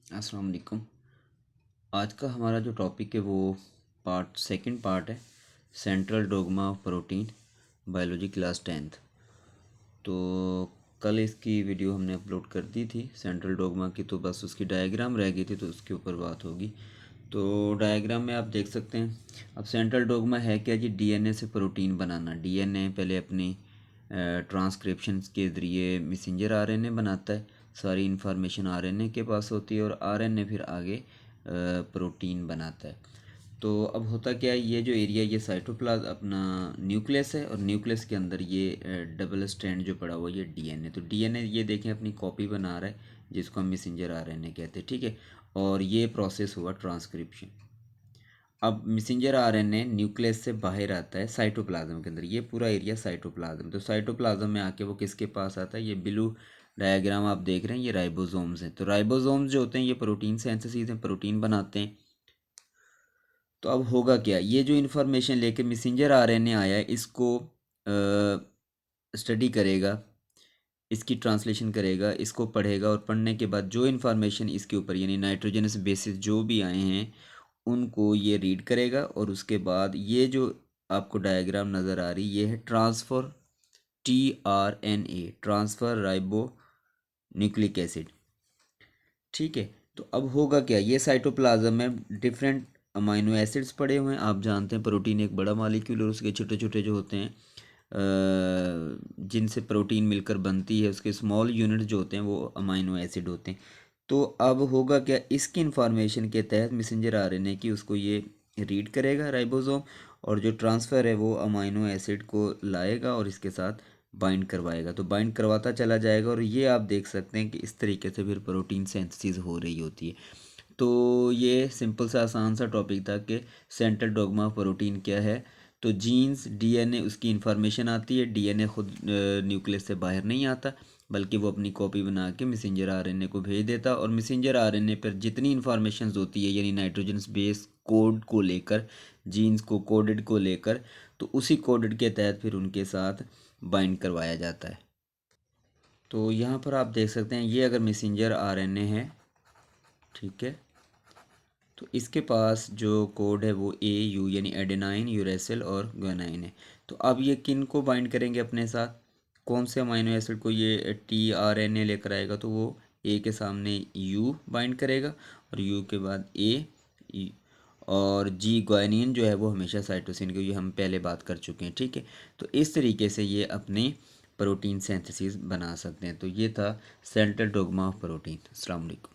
अस्सलाम वालेकुम। आज का हमारा जो टॉपिक है वो सेकंड पार्ट है, central dogma of protein, biology class 10th। तो कल इसकी वीडियो हमने अपलोड कर दी थी सेंट्रल डोगमा की, तो बस उसकी डायग्राम रह गई थी, तो उसके ऊपर बात होगी। तो डायग्राम में आप देख सकते हैं। अब सेंट्रल डोगमा है क्या जी? डीएनए से प्रोटीन बनाना। डीएनए पहले अपनी ट्रांसक्रिप्शन के ज़रिए मैसेंजर आरएनए बनाता है, सारी इन्फॉर्मेशन आरएनए के पास होती है और आरएनए फिर आगे प्रोटीन बनाता है। तो अब होता क्या है, ये जो एरिया ये साइटोप्लाज्म अपना न्यूक्लियस है, और न्यूक्लियस के अंदर ये डबल स्ट्रैंड जो पड़ा हुआ है ये डीएनए। तो डीएनए ये देखें अपनी कॉपी बना रहा है, जिसको हम मैसेंजर आरएनए कहते हैं, ठीक है। और ये प्रोसेस हुआ ट्रांसक्रिप्शन। अब मैसेंजर आरएनए न्यूक्लियस से बाहर आता है साइटोप्लाज्म के अंदर, ये पूरा एरिया साइटोप्लाज्म। तो साइटोप्लाज्म में आके वो किसके पास आता है? ये ब्लू डायग्राम आप देख रहे हैं, ये राइबोसोम्स हैं। तो राइबोसोम्स जो होते हैं ये प्रोटीन सिंथेसिस हैं, प्रोटीन बनाते हैं। तो अब होगा क्या, ये जो इन्फॉर्मेशन लेके मैसेंजर आरएनए आया है, इसको स्टडी करेगा, इसकी ट्रांसलेशन करेगा, इसको पढ़ेगा, और पढ़ने के बाद जो इन्फॉर्मेशन इसके ऊपर यानी नाइट्रोजनस बेसिस जो भी आए हैं उनको ये रीड करेगा। और उसके बाद ये जो आपको डायग्राम नज़र आ रही ये है transfer TRNA, transfer ribo nucleic acid, ठीक है। तो अब होगा क्या, ये साइटोप्लाज्म में डिफरेंट अमाइनो एसिड्स पड़े हुए हैं। आप जानते हैं प्रोटीन एक बड़ा मॉलिक्यूल और उसके छोटे छोटे जो होते हैं जिनसे प्रोटीन मिलकर बनती है, उसके स्मॉल यूनिट जो होते हैं वो अमाइनो एसिड होते हैं। तो अब होगा क्या, इसकी इंफॉर्मेशन के तहत मैसेंजर आरएनए की उसको ये रीड करेगा राइबोसोम, और जो ट्रांसफ़र है वो अमाइनो एसिड को लाएगा और इसके साथ बाइंड करवाएगा। तो बाइंड करवाता चला जाएगा, और ये आप देख सकते हैं कि इस तरीके से फिर प्रोटीन सिंथेसिस हो रही होती है। तो ये सिंपल सा आसान सा टॉपिक था कि सेंट्रल डोग्मा ऑफ प्रोटीन क्या है। तो जीन्स डीएनए उसकी इन्फॉर्मेशन आती है, डीएनए खुद न्यूक्लियस से बाहर नहीं आता, बल्कि वो अपनी कॉपी बना के मैसेंजर आरएनए को भेज देता, और मैसेंजर आरएनए पर जितनी इन्फॉर्मेशन होती है यानी नाइट्रोजन बेस कोड को लेकर, जीन्स को कोडेड को लेकर, तो उसी कोडेड के तहत फिर उनके साथ बाइंड करवाया जाता है। तो यहाँ पर आप देख सकते हैं ये अगर मैसेंजर आरएनए है, ठीक है, तो इसके पास जो कोड है वो AU यानी एडेनाइन, यूरेसिल और गुआनाइन है। तो अब ये किन को बाइंड करेंगे अपने साथ, कौन से अमाइनो एसिड को? ये TRNA लेकर आएगा, तो वो A के सामने U बाइंड करेगा, और U के बाद A, और G गुआनिन जो है वो हमेशा साइटोसिन की, ये हम पहले बात कर चुके हैं, ठीक है। तो इस तरीके से ये अपनी प्रोटीन सिंथेसिस बना सकते हैं। तो ये था सेंट्रल डोग्मा ऑफ प्रोटीन। अस्सलाम वालेकुम।